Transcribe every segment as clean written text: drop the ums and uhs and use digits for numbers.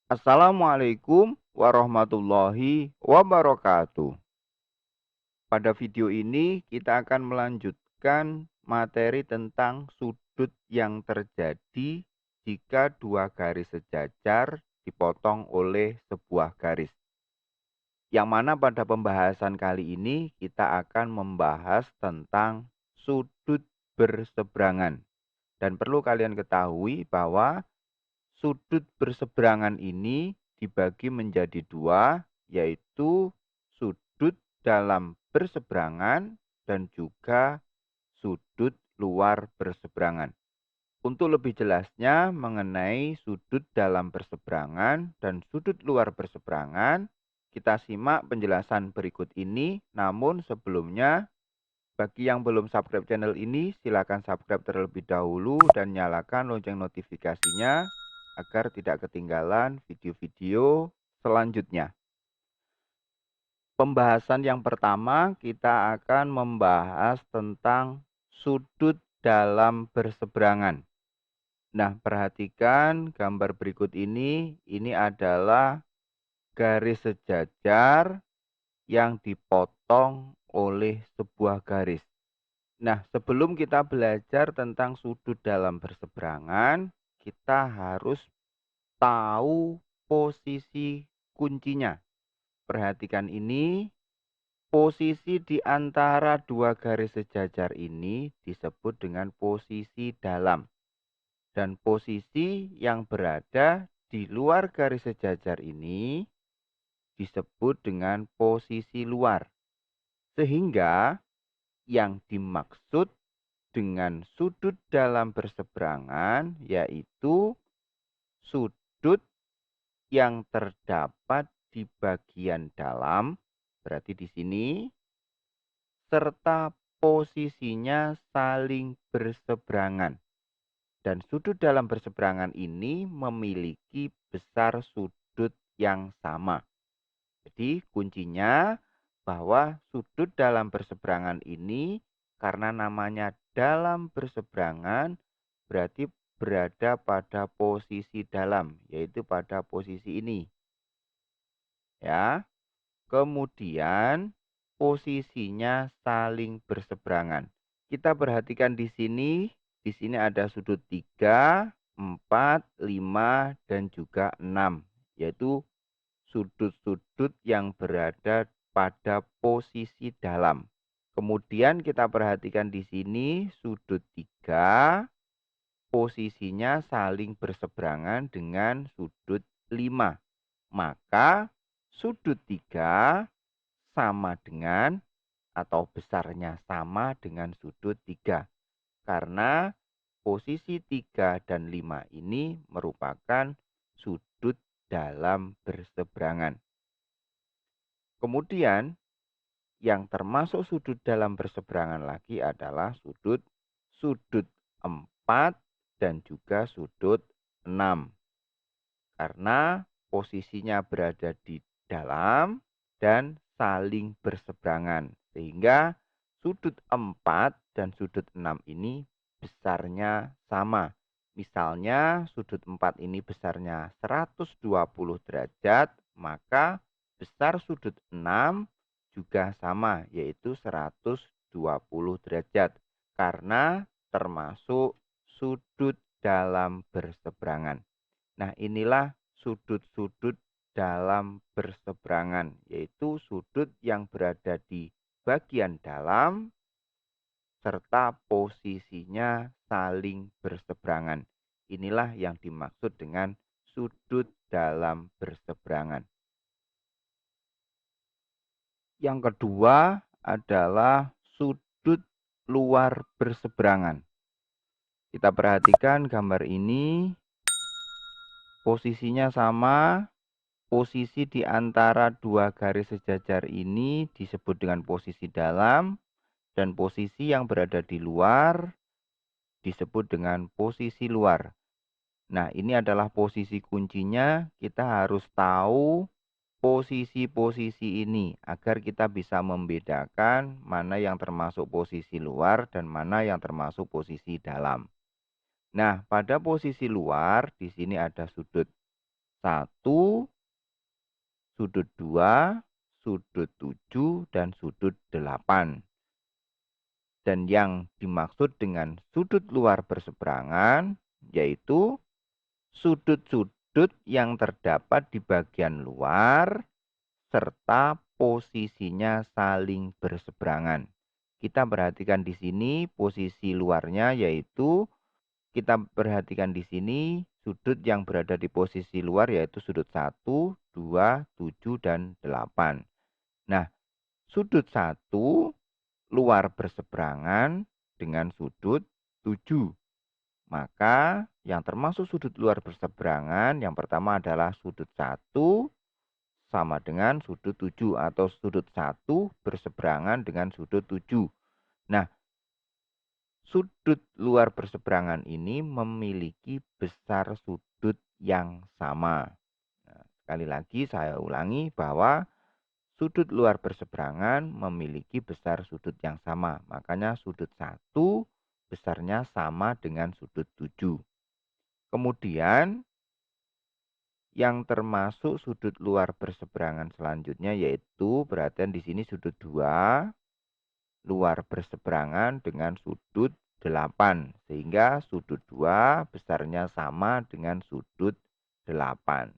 Assalamualaikum warahmatullahi wabarakatuh. Pada video ini kita akan melanjutkan materi tentang sudut yang terjadi jika dua garis sejajar dipotong oleh sebuah garis. Yang mana pada pembahasan kali ini kita akan membahas tentang sudut berseberangan. Dan perlu kalian ketahui bahwa sudut berseberangan ini dibagi menjadi dua, yaitu sudut dalam berseberangan dan juga sudut luar berseberangan. Untuk lebih jelasnya mengenai sudut dalam berseberangan dan sudut luar berseberangan, kita simak penjelasan berikut ini. Namun sebelumnya, bagi yang belum subscribe channel ini, silakan subscribe terlebih dahulu dan nyalakan lonceng notifikasinya agar tidak ketinggalan video-video selanjutnya. Pembahasan yang pertama, kita akan membahas tentang sudut dalam berseberangan. Nah, perhatikan gambar berikut ini adalah garis sejajar yang dipotong oleh sebuah garis. Nah, sebelum kita belajar tentang sudut dalam berseberangan, kita harus tahu posisi kuncinya. Perhatikan ini, posisi di antara dua garis sejajar ini disebut dengan posisi dalam. Dan posisi yang berada di luar garis sejajar ini disebut dengan posisi luar. Sehingga yang dimaksud dengan sudut dalam berseberangan yaitu sudut yang terdapat di bagian dalam, berarti di sini, serta posisinya saling berseberangan. Dan sudut dalam berseberangan ini memiliki besar sudut yang sama. Jadi kuncinya bahwa sudut dalam berseberangan ini karena namanya dalam berseberangan berarti berada pada posisi dalam, yaitu pada posisi ini. Ya. Kemudian posisinya saling berseberangan. Kita perhatikan di sini ada sudut 3, 4, 5, dan juga 6. Yaitu sudut-sudut yang berada pada posisi dalam. Kemudian kita perhatikan di sini sudut 3, posisinya saling berseberangan dengan sudut 5. Maka sudut 3 sama dengan atau besarnya sama dengan sudut 3. Karena posisi 3 dan 5 ini merupakan sudut dalam berseberangan. Kemudian yang termasuk sudut dalam berseberangan lagi adalah sudut 4 dan juga sudut 6. Karena posisinya berada di dalam dan saling berseberangan. Sehingga sudut 4 dan sudut 6 ini besarnya sama. Misalnya sudut 4 ini besarnya 120 derajat, maka besar sudut 6 juga sama, yaitu 120 derajat. Karena termasuk sudut dalam berseberangan. Nah, inilah sudut-sudut dalam berseberangan, yaitu sudut yang berada di bagian dalam serta posisinya saling berseberangan. Inilah yang dimaksud dengan sudut dalam berseberangan. Yang kedua adalah sudut luar berseberangan. Kita perhatikan gambar ini. Posisinya sama, posisi di antara dua garis sejajar ini disebut dengan posisi dalam, dan posisi yang berada di luar disebut dengan posisi luar. Nah, ini adalah posisi kuncinya. Kita harus tahu posisi-posisi ini agar kita bisa membedakan mana yang termasuk posisi luar dan mana yang termasuk posisi dalam. Nah, pada posisi luar di sini ada sudut 1, sudut 2, sudut 7, dan sudut 8. Dan yang dimaksud dengan sudut luar berseberangan yaitu sudut-sudut yang terdapat di bagian luar serta posisinya saling berseberangan. Kita perhatikan di sini posisi luarnya yaitu kita perhatikan di sini sudut yang berada di posisi luar yaitu sudut 1, 2, 7, dan 8. Nah, sudut 1 luar berseberangan dengan sudut 7. Maka yang termasuk sudut luar berseberangan yang pertama adalah sudut 1 sama dengan sudut 7 atau sudut 1 berseberangan dengan sudut 7. Nah, sudut luar berseberangan ini memiliki besar sudut yang sama. Nah, sekali lagi saya ulangi bahwa sudut luar berseberangan memiliki besar sudut yang sama. Makanya sudut 1 besarnya sama dengan sudut 7. Kemudian yang termasuk sudut luar berseberangan selanjutnya yaitu perhatian di sini sudut 2 luar berseberangan dengan sudut 8 sehingga sudut 2 besarnya sama dengan sudut 8.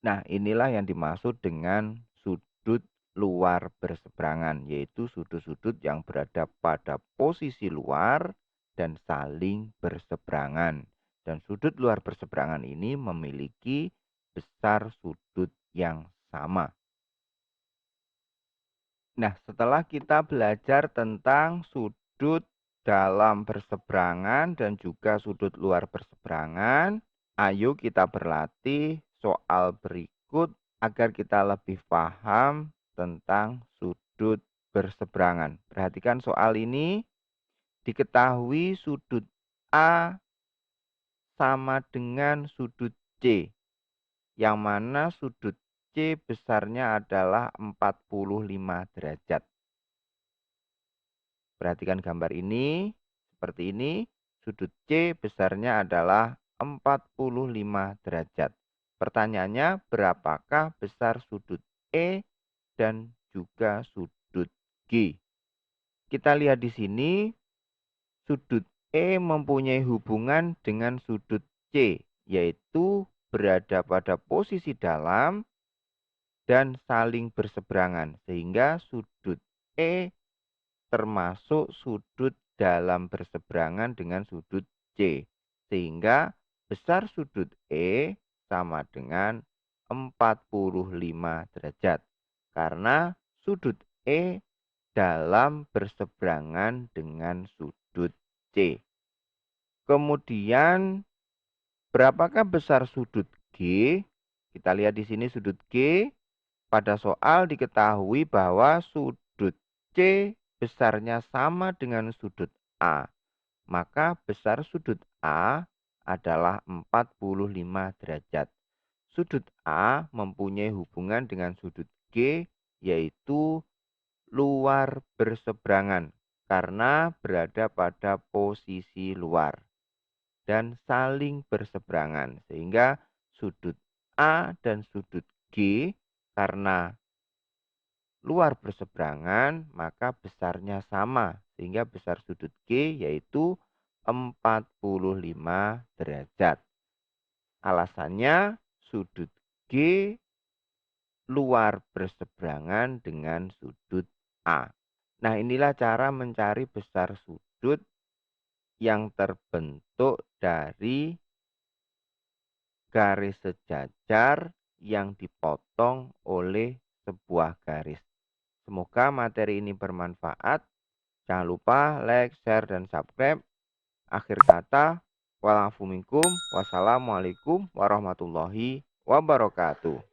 Nah, inilah yang dimaksud dengan sudut luar berseberangan yaitu sudut-sudut yang berada pada posisi luar dan saling berseberangan. Dan sudut luar berseberangan ini memiliki besar sudut yang sama. Nah, setelah kita belajar tentang sudut dalam berseberangan dan juga sudut luar berseberangan, ayo kita berlatih soal berikut agar kita lebih paham tentang sudut berseberangan. Perhatikan soal ini, diketahui sudut A sama dengan sudut C, yang mana sudut C besarnya adalah 45 derajat. Perhatikan gambar ini, seperti ini, sudut C besarnya adalah 45 derajat. Pertanyaannya, berapakah besar sudut E dan juga sudut G? Kita lihat di sini, sudut E mempunyai hubungan dengan sudut C, yaitu berada pada posisi dalam dan saling berseberangan, sehingga sudut E termasuk sudut dalam berseberangan dengan sudut C. Sehingga besar sudut E sama dengan 45 derajat. Karena sudut E dalam berseberangan dengan sudut C. Kemudian berapakah besar sudut G? Kita lihat di sini sudut G. Pada soal diketahui bahwa sudut C besarnya sama dengan sudut A. Maka besar sudut A adalah 45 derajat. Sudut A mempunyai hubungan dengan sudut G yaitu luar berseberangan karena berada pada posisi luar dan saling berseberangan. Sehingga sudut A dan sudut G karena luar berseberangan maka besarnya sama. Sehingga besar sudut G yaitu 45 derajat. Alasannya sudut G luar berseberangan dengan sudut A. Nah, inilah cara mencari besar sudut yang terbentuk dari garis sejajar yang dipotong oleh sebuah garis. Semoga materi ini bermanfaat. Jangan lupa like, share, dan subscribe. Akhir kata, wassalamualaikum warahmatullahi wabarakatuh.